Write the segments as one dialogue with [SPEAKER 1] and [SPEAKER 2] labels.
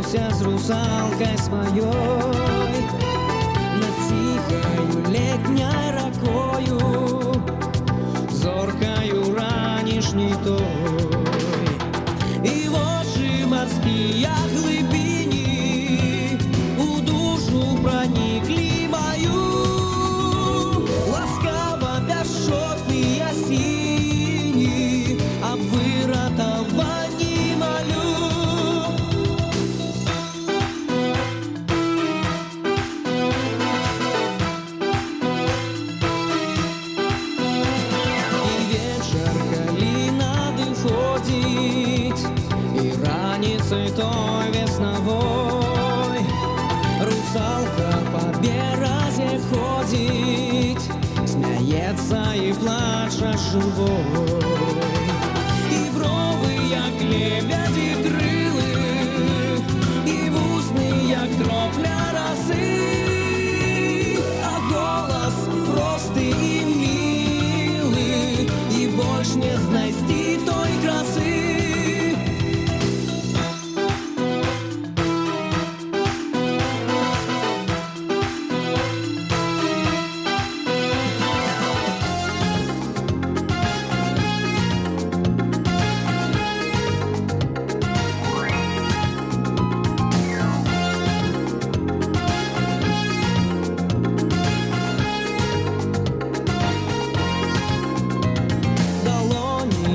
[SPEAKER 1] встретился с русалкой своей над тихою летней ракою, зоркою ранішній той. І в очі морські глибині у душу проникли мою, ласкаво безшотные сини об виратованні молю. И раницей той весновой русалка по березе ходит, смеется и плачет живой. И бровы, як лебеди крылы, и в усны, як кропля росы, а голос простый и милый, и больше не знайти той красы.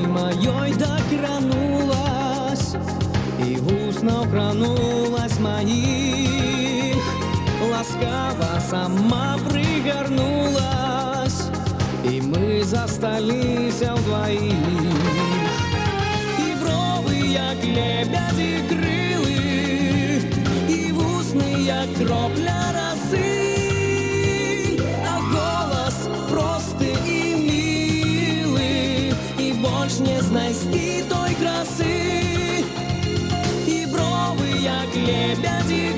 [SPEAKER 1] Моей докранулась, и в усно кранулась моих, ласкаво сама пригорнулась, и мы застались вдвоих. И бровы, як лебеди крылы, и в усны, як кропля росы, а голос простый и милый, и больше не знайти той краси. І брови, як лебеді